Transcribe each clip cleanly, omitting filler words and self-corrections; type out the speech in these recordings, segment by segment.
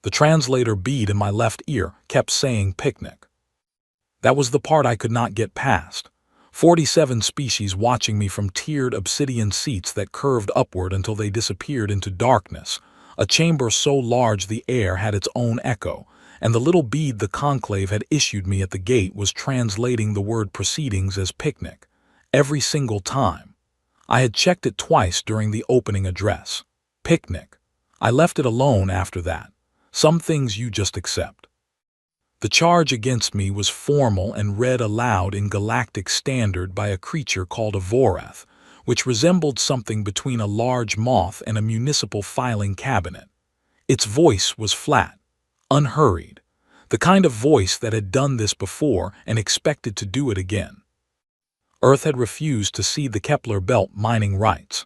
The translator bead in my left ear kept saying picnic. That was the part I could not get past. 47 species watching me from tiered obsidian seats that curved upward until they disappeared into darkness, a chamber so large the air had its own echo, and the little bead the conclave had issued me at the gate was translating the word proceedings as picnic. Every single time. I had checked it twice during the opening address. Picnic. I left it alone after that. Some things you just accept. The charge against me was formal and read aloud in galactic standard by a creature called a Voreth, which resembled something between a large moth and a municipal filing cabinet. Its voice was flat, unhurried, the kind of voice that had done this before and expected to do it again. Earth had refused to cede the Kepler belt mining rights.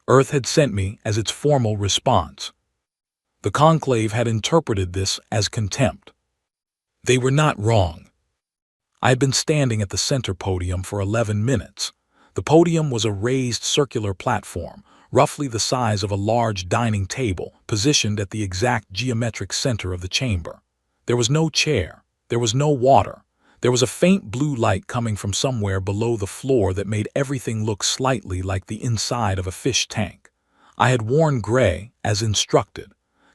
Earth had sent me as its formal response. The conclave had interpreted this as contempt. They were not wrong. I had been standing at the center podium for 11 minutes. The podium was a raised circular platform, roughly the size of a large dining table, positioned at the exact geometric center of the chamber. There was no chair. There was no water. There was a faint blue light coming from somewhere below the floor that made everything look slightly like the inside of a fish tank. I had worn gray, as instructed.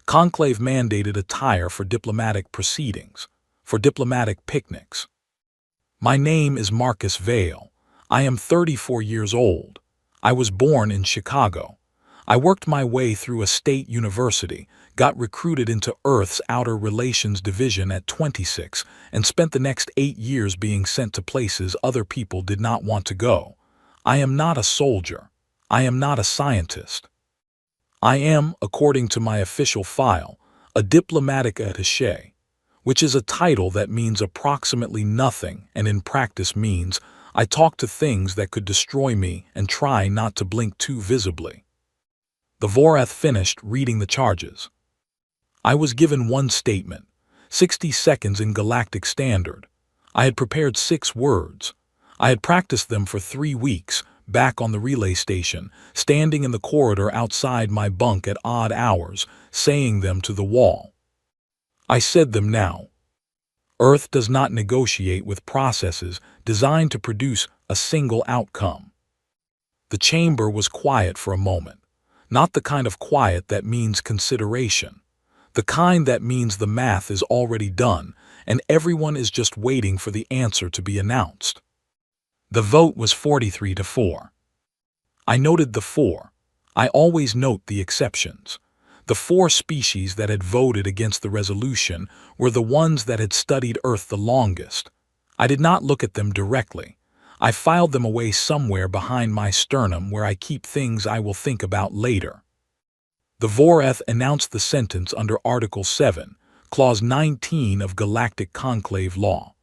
Conclave mandated attire for diplomatic proceedings, for diplomatic picnics. My name is Marcus Vale. I am 34 years old. I was born in Chicago. I worked my way through a state university, got recruited into Earth's Outer Relations Division at 26, and spent the next 8 years being sent to places other people did not want to go. I am not a soldier. I am not a scientist. I am, according to my official file, a diplomatic attaché, which is a title that means approximately nothing and in practice means I talk to things that could destroy me and try not to blink too visibly. The Voreth finished reading the charges. I was given one statement, 60 seconds in galactic standard. I had prepared 6 words. I had practiced them for 3 weeks, back on the relay station, standing in the corridor outside my bunk at odd hours, saying them to the wall. I said them now. Earth does not negotiate with processes designed to produce a single outcome. The chamber was quiet for a moment, not the kind of quiet that means consideration, the kind that means the math is already done and everyone is just waiting for the answer to be announced. The vote was 43-4. I noted the 4. I always note the exceptions. The 4 species that had voted against the resolution were the ones that had studied Earth the longest. I did not look at them directly. I filed them away somewhere behind my sternum where I keep things I will think about later. The Voreth announced the sentence under Article 7, Clause 19 of Galactic Conclave Law.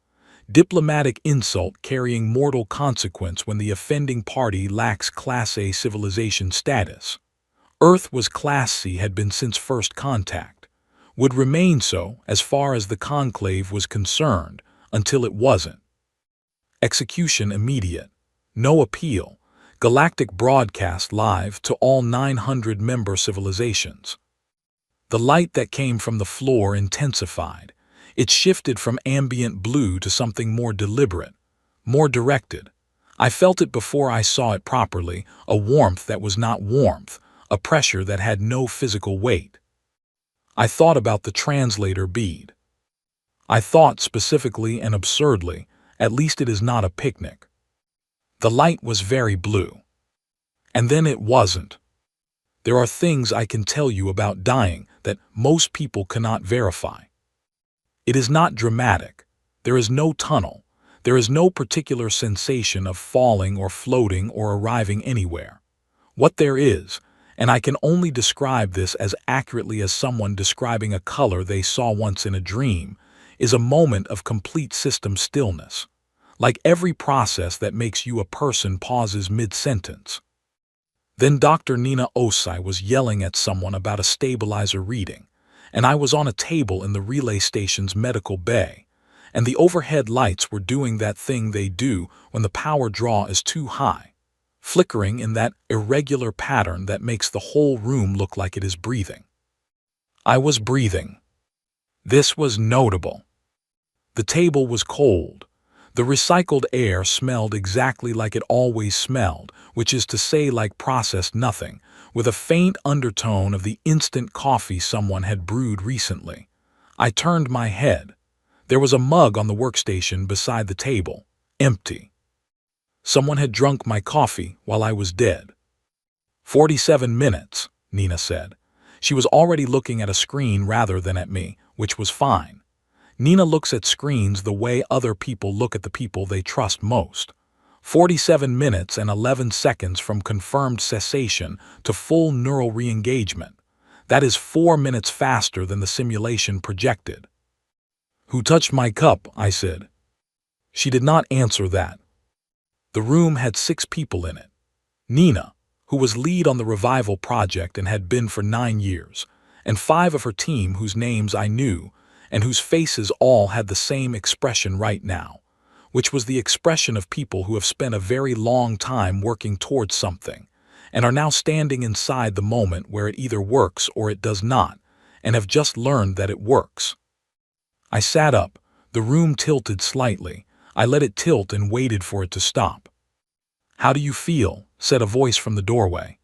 Diplomatic insult carrying mortal consequence when the offending party lacks Class A civilization status. Earth was Class C had been since first contact, would remain so as far as the conclave was concerned until it wasn't. Execution immediate. No appeal. Galactic broadcast live to all 900 member civilizations. The light that came from the floor intensified. It shifted from ambient blue to something more deliberate, more directed. I felt it before I saw it properly, a warmth that was not warmth, a pressure that had no physical weight. I thought about the translator bead. I thought specifically and absurdly, at least it is not a picnic. The light was very blue. And then it wasn't. There are things I can tell you about dying that most people cannot verify. It is not dramatic. There is no tunnel. There is no particular sensation of falling or floating or arriving anywhere. What there is, and I can only describe this as accurately as someone describing a color they saw once in a dream, is a moment of complete system stillness. Like every process that makes you a person pauses mid-sentence. Then Dr. Nina Osai was yelling at someone about a stabilizer reading, and I was on a table in the relay station's medical bay, and the overhead lights were doing that thing they do when the power draw is too high, flickering in that irregular pattern that makes the whole room look like it is breathing. I was breathing. This was notable. The table was cold. The recycled air smelled exactly like it always smelled, which is to say like processed nothing, with a faint undertone of the instant coffee someone had brewed recently. I turned my head. There was a mug on the workstation beside the table, empty. Someone had drunk my coffee while I was dead. 47 minutes, Nina said. She was already looking at a screen rather than at me, which was fine. Nina looks at screens the way other people look at the people they trust most. 47 minutes and 11 seconds from confirmed cessation to full neural re-engagement. That is 4 minutes faster than the simulation projected. "Who touched my cup?" I said. She did not answer that. The room had 6 people in it. Nina, who was lead on the revival project and had been for 9 years, and 5 of her team whose names I knew, and whose faces all had the same expression right now, which was the expression of people who have spent a very long time working towards something, and are now standing inside the moment where it either works or it does not, and have just learned that it works. I sat up. The room tilted slightly. I let it tilt and waited for it to stop. "How do you feel?" said a voice from the doorway.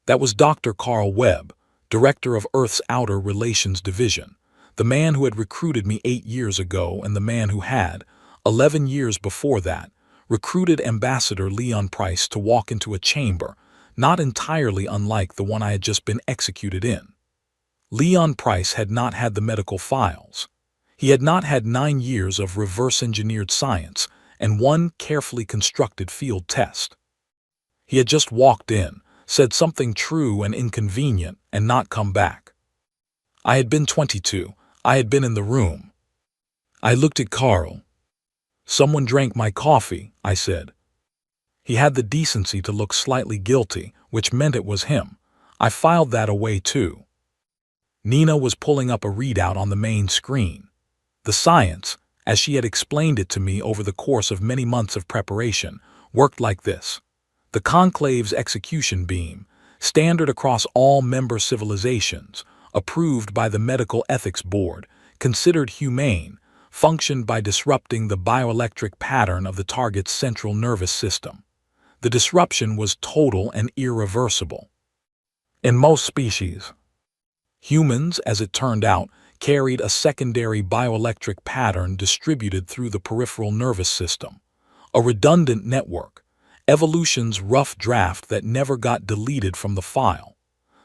That was Dr. Carl Webb, director of Earth's Outer Relations Division, the man who had recruited me 8 years ago and the man who had, 11 years before that, recruited Ambassador Leon Price to walk into a chamber not entirely unlike the one I had just been executed in. Leon Price had not had the medical files. He had not had 9 years of reverse-engineered science and one carefully constructed field test. He had just walked in, said something true and inconvenient, and not come back. I had been 22. I had been in the room. I looked at Carl. "Someone drank my coffee," I said. He had the decency to look slightly guilty, which meant it was him. I filed that away too. Nina was pulling up a readout on the main screen. The science, as she had explained it to me over the course of many months of preparation, worked like this. The Conclave's execution beam, standard across all member civilizations, approved by the Medical Ethics Board, considered humane, functioned by disrupting the bioelectric pattern of the target's central nervous system. The disruption was total and irreversible. In most species, humans, as it turned out, carried a secondary bioelectric pattern distributed through the peripheral nervous system, a redundant network, evolution's rough draft that never got deleted from the file.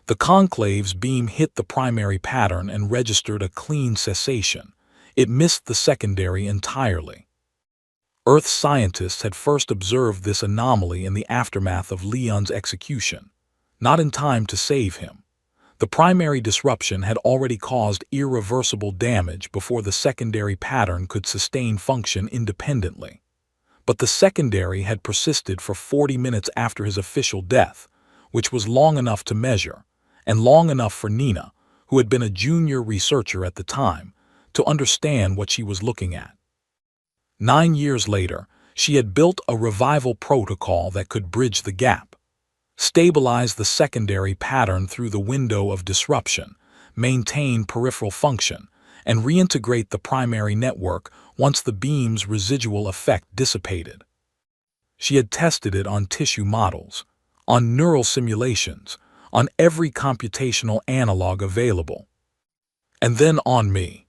The Conclave's beam hit the primary pattern and registered a clean cessation. It missed the secondary entirely. Earth scientists had first observed this anomaly in the aftermath of Leon's execution, not in time to save him. The primary disruption had already caused irreversible damage before the secondary pattern could sustain function independently. But the secondary had persisted for 40 minutes after his official death, which was long enough to measure, and long enough for Nina, who had been a junior researcher at the time, to understand what she was looking at. 9 years later, she had built a revival protocol that could bridge the gap, stabilize the secondary pattern through the window of disruption, maintain peripheral function, and reintegrate the primary network once the beam's residual effect dissipated. She had tested it on tissue models, on neural simulations, on every computational analog available. And then on me.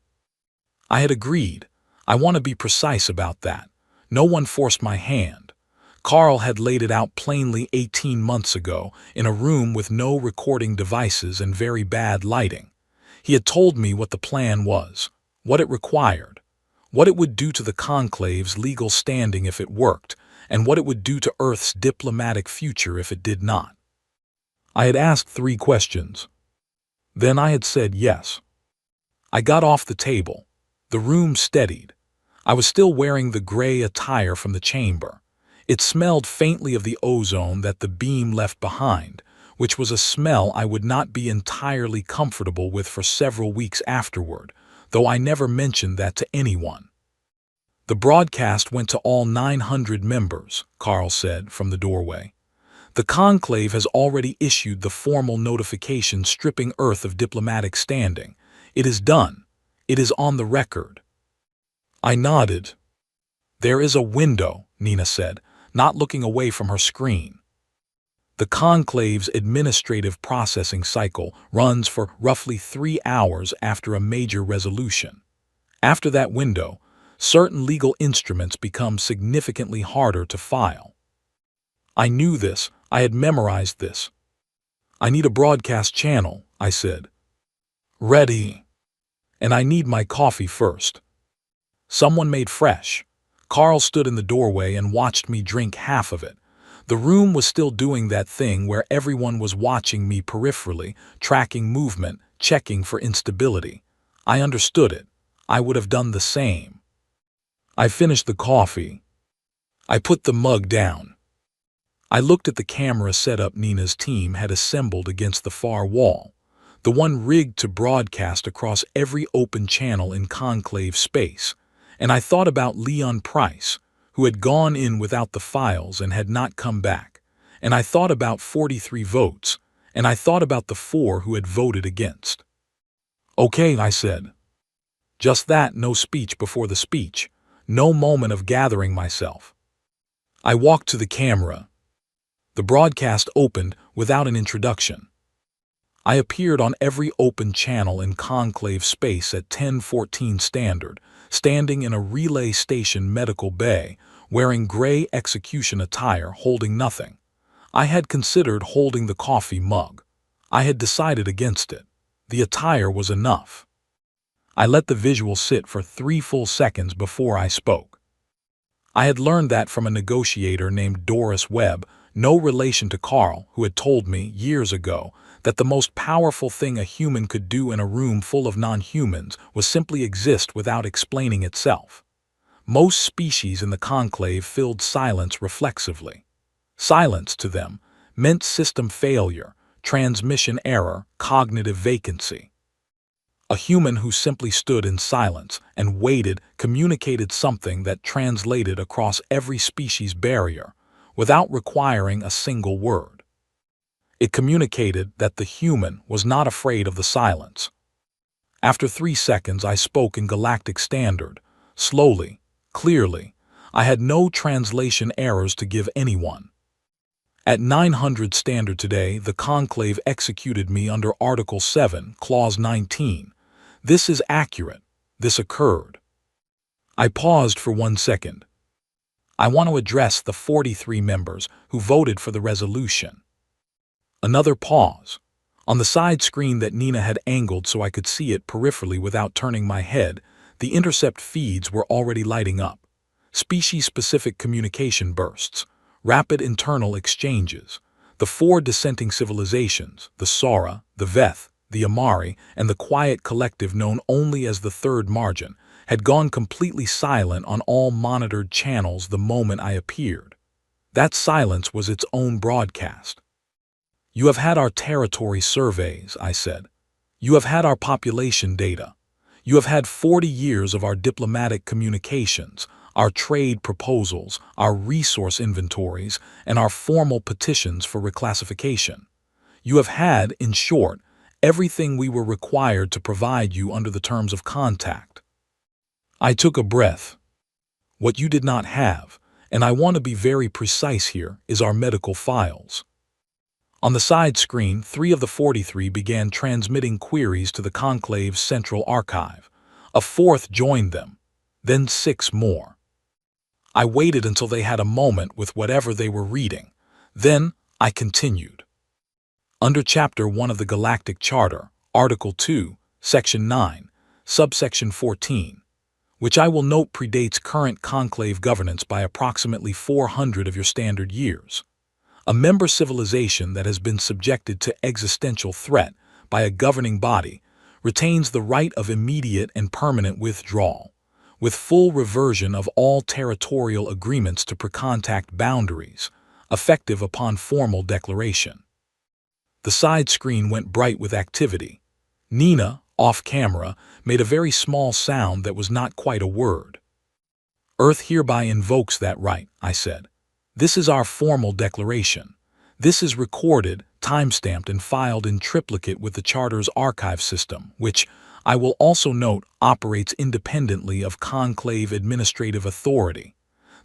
I had agreed. I want to be precise about that. No one forced my hand. Carl had laid it out plainly 18 months ago in a room with no recording devices and very bad lighting. He had told me what the plan was, what it required, what it would do to the Conclave's legal standing if it worked, and what it would do to Earth's diplomatic future if it did not. I had asked 3 questions. Then I had said yes. I got off the table. The room steadied. I was still wearing the gray attire from the chamber. It smelled faintly of the ozone that the beam left behind, which was a smell I would not be entirely comfortable with for several weeks afterward, though I never mentioned that to anyone. The broadcast went to all 900 members, Carl said from the doorway. The Conclave has already issued the formal notification stripping Earth of diplomatic standing. It is done. It is on the record. I nodded. There is a window, Nina said, not looking away from her screen. The conclave's administrative processing cycle runs for roughly 3 hours after a major resolution. After that window, certain legal instruments become significantly harder to file. I knew this. I had memorized this. I need a broadcast channel, I said. Ready. And I need my coffee first. Someone made fresh. Carl stood in the doorway and watched me drink half of it. The room was still doing that thing where everyone was watching me peripherally, tracking movement, checking for instability. I understood it. I would have done the same. I finished the coffee. I put the mug down. I looked at the camera setup Nina's team had assembled against the far wall, the one rigged to broadcast across every open channel in conclave space, and I thought about Leon Price, who had gone in without the files and had not come back, and I thought about 43 votes, and I thought about the 4 who had voted against. Okay, I said. Just that, no speech before the speech, no moment of gathering myself. I walked to the camera. The broadcast opened without an introduction. I appeared on every open channel in conclave space at 10:14 standard, standing in a relay station medical bay, wearing gray execution attire, holding nothing. I had considered holding the coffee mug. I had decided against it. The attire was enough. I let the visual sit for 3 full seconds before I spoke. I had learned that from a negotiator named Doris Webb, no relation to Carl, who had told me years ago that the most powerful thing a human could do in a room full of non-humans was simply exist without explaining itself. Most species in the conclave filled silence reflexively. Silence, to them, meant system failure, transmission error, cognitive vacancy. A human who simply stood in silence and waited communicated something that translated across every species barrier, without requiring a single word. It communicated that the human was not afraid of the silence. After 3 seconds, I spoke in galactic standard, slowly, clearly. I had no translation errors to give anyone. At 900 standard today, the conclave executed me under Article 7, Clause 19. This is accurate. This occurred. I paused for 1 second. I want to address the 43 members who voted for the resolution. Another pause. On the side screen that Nina had angled so I could see it peripherally without turning my head, the intercept feeds were already lighting up. Species-specific communication bursts, rapid internal exchanges. The 4 dissenting civilizations, the Sora, the Veth, the Amari, and the quiet collective known only as the Third Margin, had gone completely silent on all monitored channels the moment I appeared. That silence was its own broadcast. You have had our territory surveys, I said. You have had our population data. You have had 40 years of our diplomatic communications, our trade proposals, our resource inventories, and our formal petitions for reclassification. You have had, in short, everything we were required to provide you under the terms of contact. I took a breath. What you did not have, and I want to be very precise here, is our medical files. On the side screen, 3 of the 43 began transmitting queries to the conclave's central archive. A 4th joined them, then 6 more. I waited until they had a moment with whatever they were reading. Then I continued. Under Chapter 1 of the Galactic Charter, Article 2, Section 9, Subsection 14, which I will note predates current conclave governance by approximately 400 of your standard years. A member civilization that has been subjected to existential threat by a governing body retains the right of immediate and permanent withdrawal, with full reversion of all territorial agreements to pre-contact boundaries, effective upon formal declaration. The side screen went bright with activity. Nina, off camera, made a very small sound that was not quite a word. Earth hereby invokes that right, I said. This is our formal declaration. This is recorded, timestamped, and filed in triplicate with the Charter's archive system, which, I will also note, operates independently of conclave administrative authority.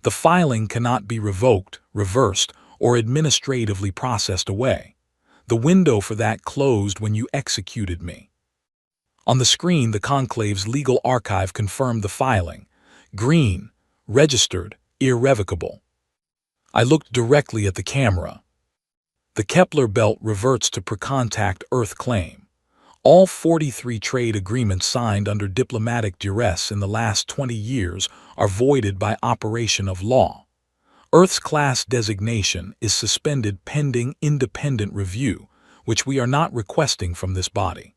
The filing cannot be revoked, reversed, or administratively processed away. The window for that closed when you executed me. On the screen, the conclave's legal archive confirmed the filing. Green, registered, irrevocable. I looked directly at the camera. The Kepler belt reverts to pre-contact Earth claim. All 43 trade agreements signed under diplomatic duress in the last 20 years are voided by operation of law. Earth's class designation is suspended pending independent review, which we are not requesting from this body.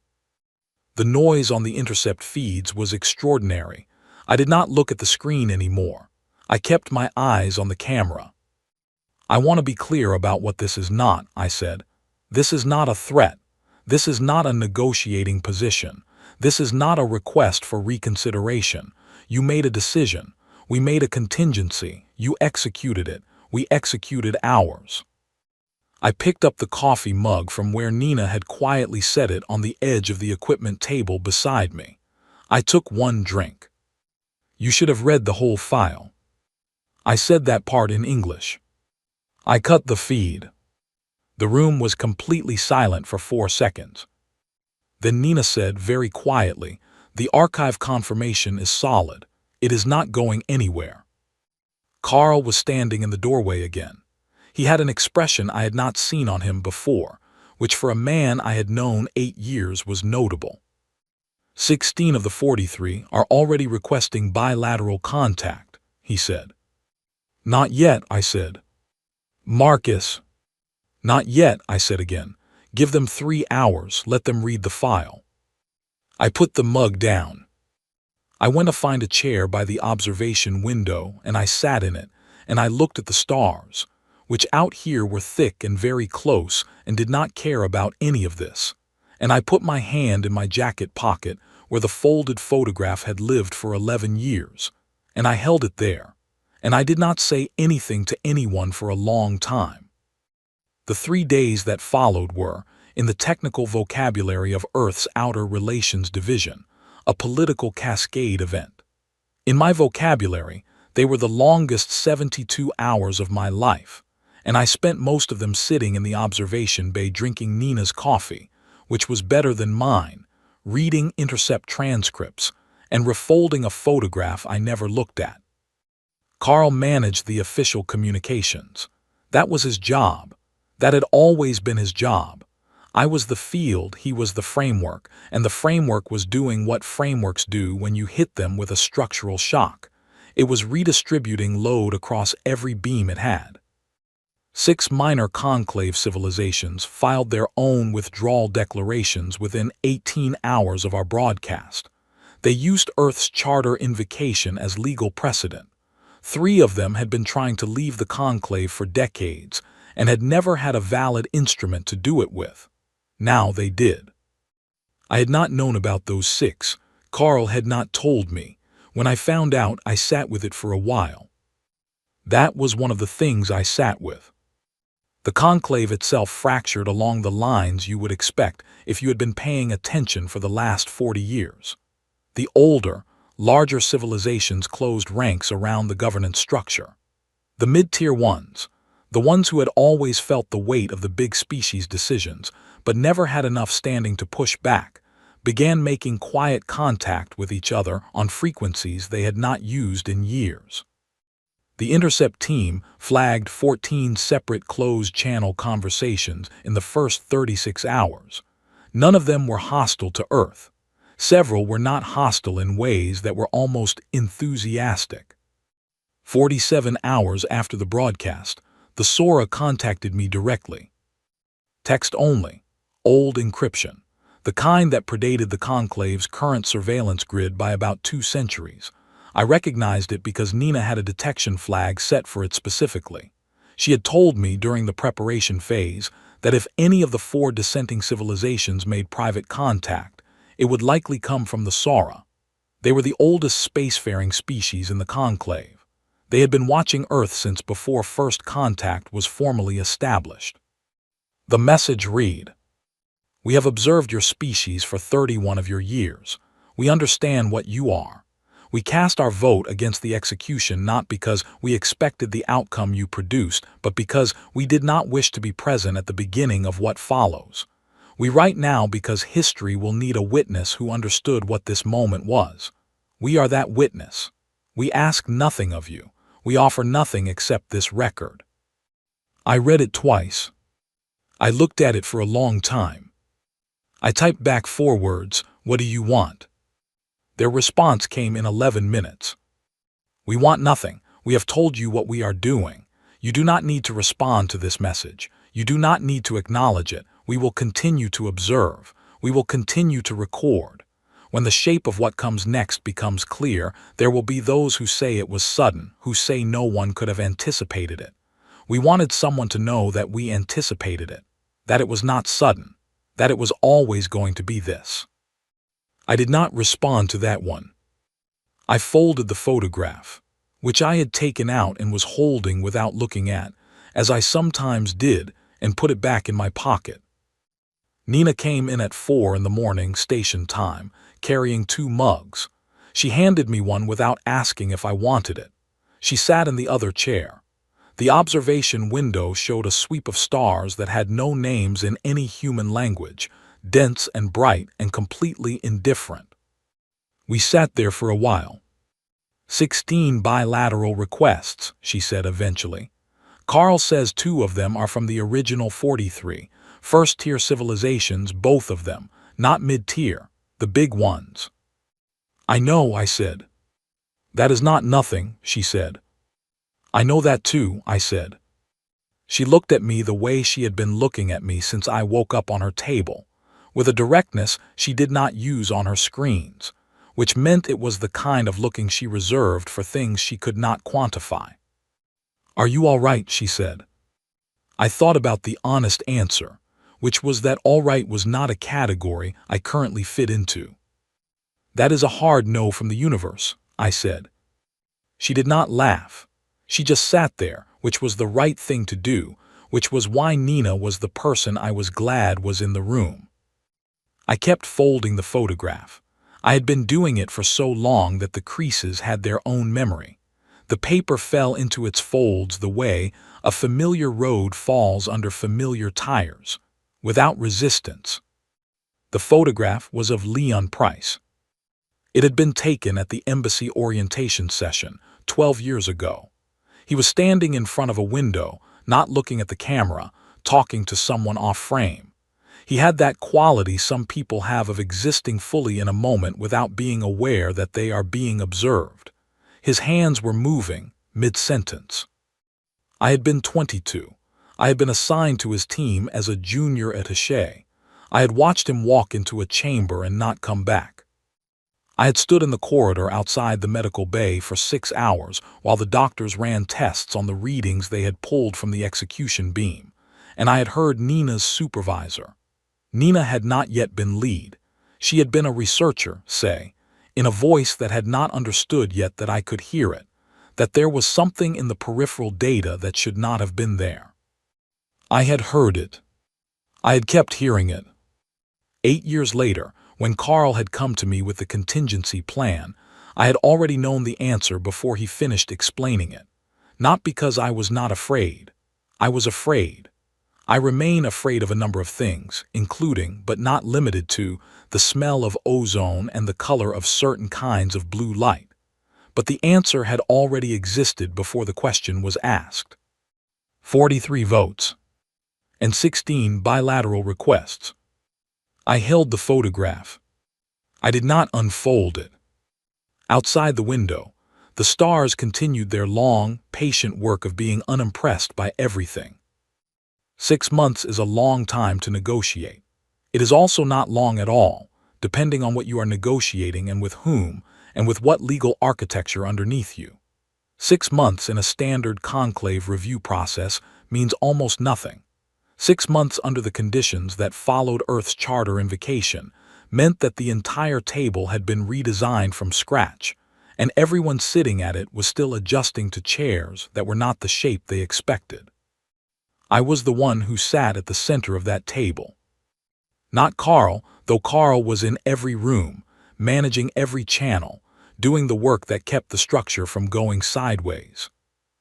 The noise on the intercept feeds was extraordinary. I did not look at the screen anymore. I kept my eyes on the camera. I want to be clear about what this is not, I said. This is not a threat. This is not a negotiating position. This is not a request for reconsideration. You made a decision. We made a contingency. You executed it. We executed ours. I picked up the coffee mug from where Nina had quietly set it on the edge of the equipment table beside me. I took one drink. You should have read the whole file. I said that part in English. I cut the feed. The room was completely silent for 4 seconds. Then Nina said very quietly, "The archive confirmation is solid. It is not going anywhere." Carl was standing in the doorway again. He had an expression I had not seen on him before, which for a man I had known 8 years was notable. 16 of the 43 are already requesting bilateral contact, he said. Not yet, I said. Marcus. Not yet, I said again. Give them 3 hours, let them read the file. I put the mug down. I went to find a chair by the observation window, and I sat in it, and I looked at the stars, which out here were thick and very close and did not care about any of this. And I put my hand in my jacket pocket where the folded photograph had lived for 11 years, and I held it there, and I did not say anything to anyone for a long time. The 3 days that followed were, in the technical vocabulary of Earth's Outer Relations Division, a political cascade event. In my vocabulary, they were the longest 72 hours of my life, and I spent most of them sitting in the observation bay drinking Nina's coffee, which was better than mine, reading intercept transcripts, and refolding a photograph I never looked at. Carl managed the official communications. That was his job. That had always been his job. I was the field, he was the framework, and the framework was doing what frameworks do when you hit them with a structural shock. It was redistributing load across every beam it had. 6 minor conclave civilizations filed their own withdrawal declarations within 18 hours of our broadcast. They used Earth's charter invocation as legal precedent. 3 of them had been trying to leave the conclave for decades and had never had a valid instrument to do it with. Now they did. I had not known about those 6. Carl had not told me. When I found out, I sat with it for a while. That was one of the things I sat with. The conclave itself fractured along the lines you would expect if you had been paying attention for the last 40 years. The older, larger civilizations closed ranks around the governance structure. The mid-tier ones, the ones who had always felt the weight of the big species decisions but never had enough standing to push back, began making quiet contact with each other on frequencies they had not used in years. The intercept team flagged 14 separate closed-channel conversations in the first 36 hours. None of them were hostile to Earth. Several were not hostile in ways that were almost enthusiastic. 47 hours after the broadcast, the Sora contacted me directly. Text only, old encryption, the kind that predated the conclave's current surveillance grid by about 2 centuries. I recognized it because Nina had a detection flag set for it specifically. She had told me during the preparation phase that if any of the 4 dissenting civilizations made private contact, it would likely come from the Sora. They were the oldest spacefaring species in the conclave. They had been watching Earth since before first contact was formally established. The message read, "We have observed your species for 31 of your years. We understand what you are. We cast our vote against the execution not because we expected the outcome you produced, but because we did not wish to be present at the beginning of what follows. We write now because history will need a witness who understood what this moment was. We are that witness. We ask nothing of you. We offer nothing except this record. I read it twice. I looked at it for a long time. I typed back 4 words, "What do you want?" Their response came in 11 minutes. "We want nothing. We have told you what we are doing. You do not need to respond to this message. You do not need to acknowledge it. We will continue to observe. We will continue to record. When the shape of what comes next becomes clear, there will be those who say it was sudden, who say no one could have anticipated it. We wanted someone to know that we anticipated it, that it was not sudden, that it was always going to be this." I did not respond to that one. I folded the photograph, which I had taken out and was holding without looking at, as I sometimes did, and put it back in my pocket. Nina came in at 4 in the morning station time, carrying 2 mugs. She handed me one without asking if I wanted it. She sat in the other chair. The observation window showed a sweep of stars that had no names in any human language, dense and bright and completely indifferent. We sat there for a while. 16 bilateral requests, she said eventually. Carl says 2 of them are from the original 43, first-tier civilizations, both of them, not mid-tier, the big ones. I know, I said. That is not nothing, she said. I know that too, I said. She looked at me the way she had been looking at me since I woke up on her table, with a directness she did not use on her screens, which meant it was the kind of looking she reserved for things she could not quantify. Are you all right? She said. I thought about the honest answer, which was that all right was not a category I currently fit into. That is a hard no from the universe, I said. She did not laugh. She just sat there, which was the right thing to do, which was why Nina was the person I was glad was in the room. I kept folding the photograph. I had been doing it for so long that the creases had their own memory. The paper fell into its folds the way a familiar road falls under familiar tires, without resistance. The photograph was of Leon Price. It had been taken at the embassy orientation session 12 years ago. He was standing in front of a window, not looking at the camera, talking to someone off frame. He had that quality some people have of existing fully in a moment without being aware that they are being observed. His hands were moving, mid-sentence. I had been 22. I had been assigned to his team as a junior attaché. I had watched him walk into a chamber and not come back. I had stood in the corridor outside the medical bay for 6 hours while the doctors ran tests on the readings they had pulled from the execution beam, and I had heard Nina's supervisor. Nina had not yet been lead. She had been a researcher, say, in a voice that had not understood yet that I could hear it, that there was something in the peripheral data that should not have been there. I had heard it. I had kept hearing it. 8 years later, when Carl had come to me with the contingency plan, I had already known the answer before he finished explaining it. Not because I was not afraid. I was afraid. I remain afraid of a number of things, including, but not limited to, the smell of ozone and the color of certain kinds of blue light. But the answer had already existed before the question was asked. 43 votes. And 16 bilateral requests. I held the photograph. I did not unfold it. Outside the window, the stars continued their long, patient work of being unimpressed by everything. 6 months is a long time to negotiate. It is also not long at all, depending on what you are negotiating and with whom, and with what legal architecture underneath you. 6 months in a standard conclave review process means almost nothing. 6 months under the conditions that followed Earth's charter invocation meant that the entire table had been redesigned from scratch, and everyone sitting at it was still adjusting to chairs that were not the shape they expected. I was the one who sat at the center of that table. Not Carl, though Carl was in every room, managing every channel, doing the work that kept the structure from going sideways.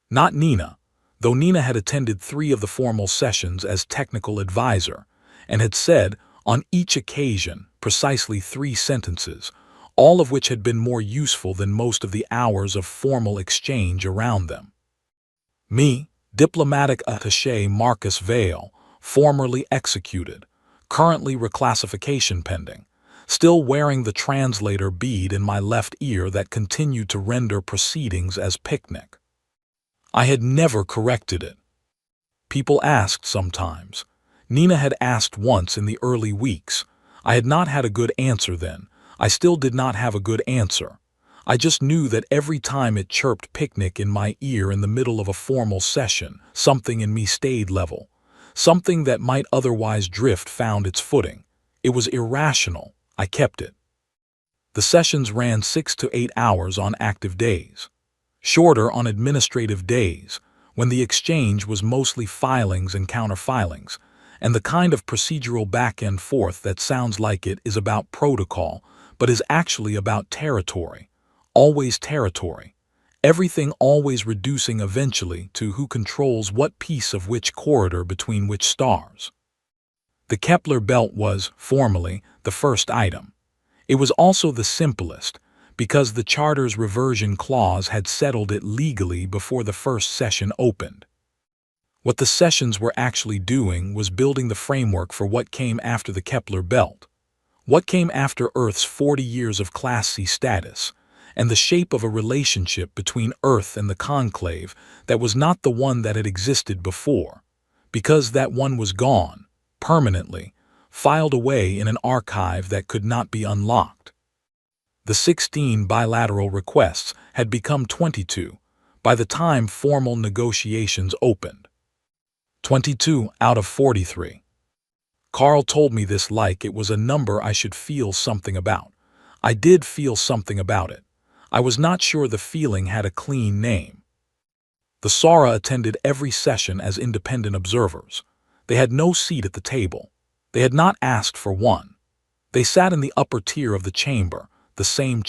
Not Nina, though Nina had attended 3 of the formal sessions as technical advisor, and had said, on each occasion, precisely 3 sentences, all of which had been more useful than most of the hours of formal exchange around them. Me, diplomatic attaché Marcus Vale, formerly executed, currently reclassification pending, still wearing the translator bead in my left ear that continued to render proceedings as picnic. I had never corrected it. People asked sometimes. Nina had asked once in the early weeks. I had not had a good answer then. I still did not have a good answer. I just knew that every time it chirped picnic in my ear in the middle of a formal session, something in me stayed level. Something that might otherwise drift found its footing. It was irrational. I kept it. The sessions ran 6 to 8 hours on active days. Shorter on administrative days, when the exchange was mostly filings and counterfilings, and the kind of procedural back and forth that sounds like it is about protocol, but is actually about territory. Always territory. Everything always reducing eventually to who controls what piece of which corridor between which stars. The Kepler belt was, formally, the first item. It was also the simplest, because the Charter's reversion clause had settled it legally before the first session opened. What the sessions were actually doing was building the framework for what came after the Kepler belt, what came after Earth's 40 years of Class C status, and the shape of a relationship between Earth and the conclave that was not the one that had existed before, because that one was gone, permanently, filed away in an archive that could not be unlocked. The 16 bilateral requests had become 22 by the time formal negotiations opened. 22 out of 43. Carl told me this like it was a number I should feel something about. I did feel something about it. I was not sure the feeling had a clean name. The Sara attended every session as independent observers. They had no seat at the table. They had not asked for one. They sat in the upper tier of the chamber, the same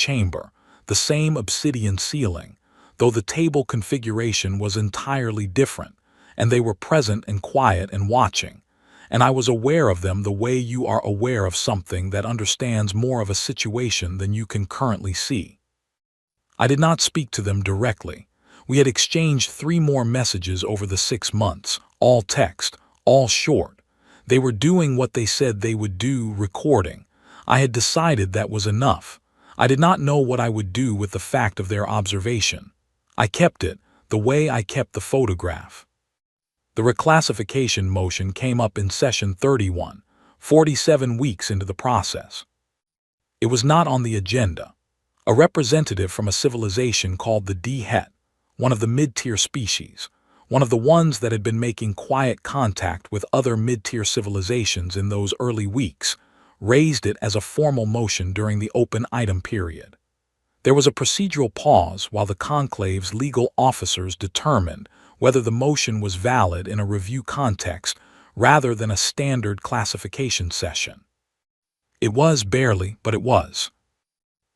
obsidian ceiling, though the table configuration was entirely different, and they were present and quiet and watching, and I was aware of them the way you are aware of something that understands more of a situation than you can currently see. I did not speak to them directly. We had exchanged 3 more messages over the 6 months, all text, all short. They were doing what they said they would do, recording. I had decided that was enough. I did not know what I would do with the fact of their observation. I kept it, the way I kept the photograph. The reclassification motion came up in session 31, 47 weeks into the process. It was not on the agenda. A representative from a civilization called the D-Het, one of the mid-tier species, one of the ones that had been making quiet contact with other mid-tier civilizations in those early weeks, raised it as a formal motion during the open item period. There was a procedural pause while the conclave's legal officers determined whether the motion was valid in a review context rather than a standard classification session. It was barely, but it was.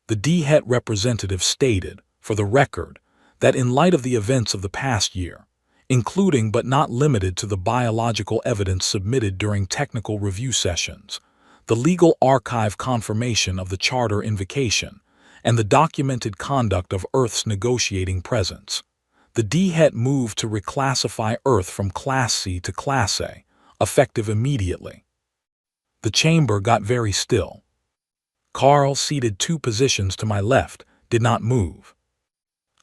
The D-Het representative stated, for the record, that in light of the events of the past year, including but not limited to the biological evidence submitted during technical review sessions, the legal archive confirmation of the Charter invocation, and the documented conduct of Earth's negotiating presence, the D-Het moved to reclassify Earth from Class C to Class A, effective immediately. The chamber got very still. Carl, seated 2 positions to my left, did not move.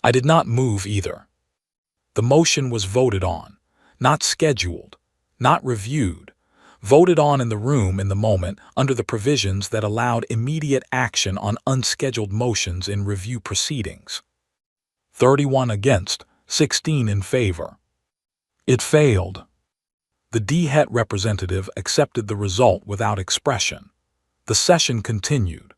I did not move either. The motion was voted on, not scheduled, not reviewed, voted on in the room in the moment under the provisions that allowed immediate action on unscheduled motions in review proceedings. 31 against, 16 in favor. It failed. The D-Het representative accepted the result without expression. The session continued.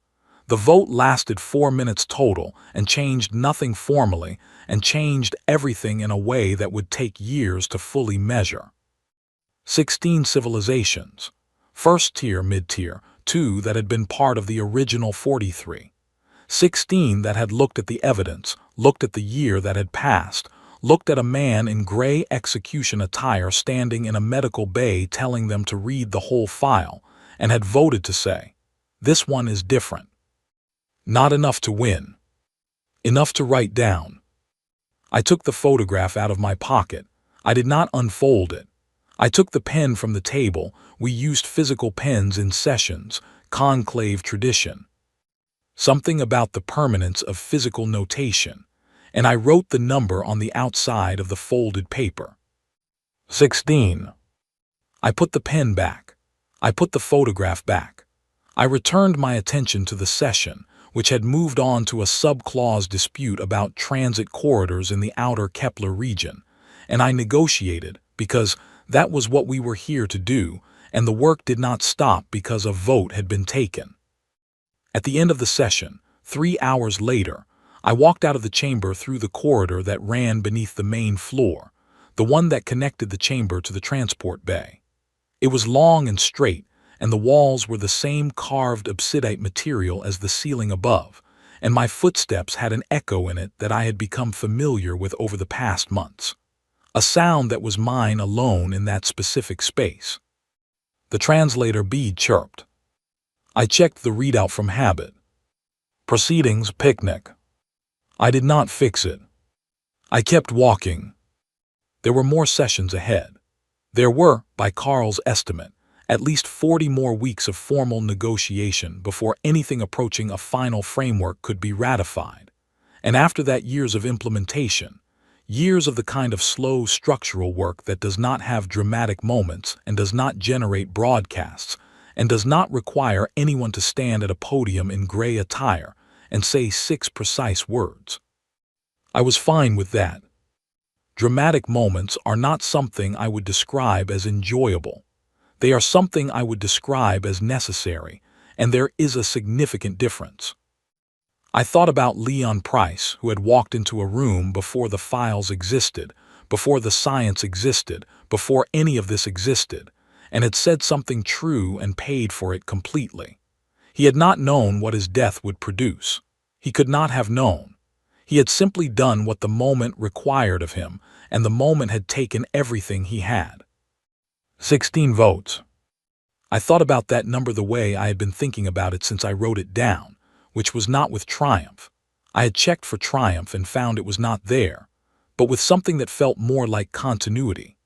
The vote lasted 4 minutes total and changed nothing formally and changed everything in a way that would take years to fully measure. 16 civilizations, first tier, mid-tier, 2 that had been part of the original 43, 16 that had looked at the evidence, looked at the year that had passed, looked at a man in gray execution attire standing in a medical bay telling them to read the whole file, and had voted to say, "This one is different." Not enough to win. Enough to write down. I took the photograph out of my pocket. I did not unfold it. I took the pen from the table. We used physical pens in sessions, conclave tradition. Something about the permanence of physical notation, and I wrote the number on the outside of the folded paper. 16. I put the pen back. I put the photograph back. I returned my attention to the session, which had moved on to a sub-clause dispute about transit corridors in the outer Kepler region, and I negotiated because that was what we were here to do, and the work did not stop because a vote had been taken. At the end of the session, 3 hours later, I walked out of the chamber through the corridor that ran beneath the main floor, the one that connected the chamber to the transport bay. It was long and straight, and the walls were the same carved obsidian material as the ceiling above, and my footsteps had an echo in it that I had become familiar with over the past months. A sound that was mine alone in that specific space. The translator bead chirped. I checked the readout from habit. Proceedings, picnic. I did not fix it. I kept walking. There were more sessions ahead. There were, by Carl's estimate, at least 40 more weeks of formal negotiation before anything approaching a final framework could be ratified. And after that, years of implementation, years of the kind of slow structural work that does not have dramatic moments and does not generate broadcasts, and does not require anyone to stand at a podium in gray attire and say 6 precise words. I was fine with that. Dramatic moments are not something I would describe as enjoyable. They are something I would describe as necessary, and there is a significant difference. I thought about Leon Price, who had walked into a room before the files existed, before the science existed, before any of this existed, and had said something true and paid for it completely. He had not known what his death would produce. He could not have known. He had simply done what the moment required of him, and the moment had taken everything he had. 16 votes. I thought about that number the way I had been thinking about it since I wrote it down, which was not with triumph. I had checked for triumph and found it was not there, but with something that felt more like continuity.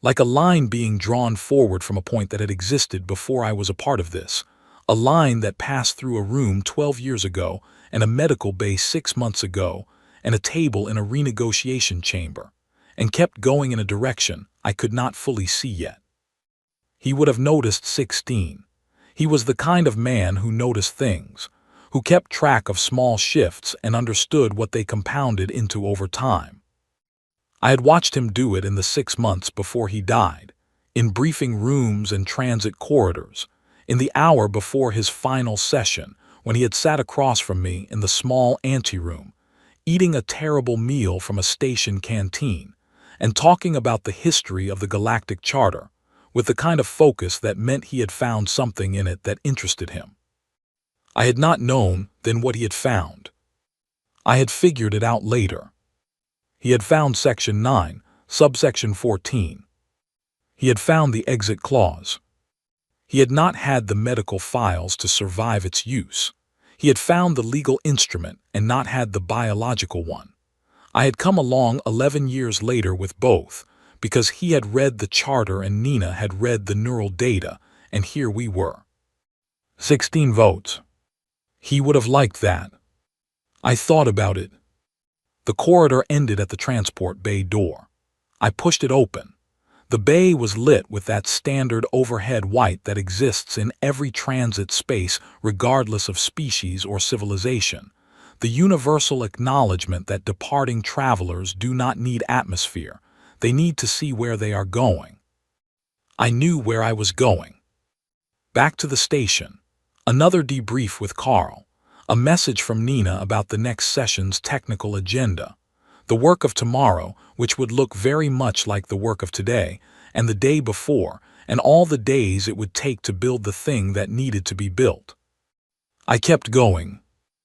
Like a line being drawn forward from a point that had existed before I was a part of this, a line that passed through a room 12 years ago and a medical bay 6 months ago and a table in a renegotiation chamber, and kept going in a direction I could not fully see yet. He would have noticed 16. He was the kind of man who noticed things, who kept track of small shifts and understood what they compounded into over time. I had watched him do it in the 6 months before he died, in briefing rooms and transit corridors, in the hour before his final session when he had sat across from me in the small anteroom, eating a terrible meal from a station canteen, and talking about the history of the Galactic Charter, with the kind of focus that meant he had found something in it that interested him. I had not known then what he had found. I had figured it out later. He had found Section 9, subsection 14. He had found the exit clause. He had not had the medical files to survive its use. He had found the legal instrument and not had the biological one. I had come along 11 years later with both, because he had read the charter and Nina had read the neural data, and here we were. 16 votes. He would have liked that. I thought about it. The corridor ended at the transport bay door. I pushed it open. The bay was lit with that standard overhead white that exists in every transit space regardless of species or civilization, the universal acknowledgement that departing travelers do not need atmosphere. They need to see where they are going. I knew where I was going. Back to the station. Another debrief with Carl. A message from Nina about the next session's technical agenda. The work of tomorrow, which would look very much like the work of today, and the day before, and all the days it would take to build the thing that needed to be built. I kept going.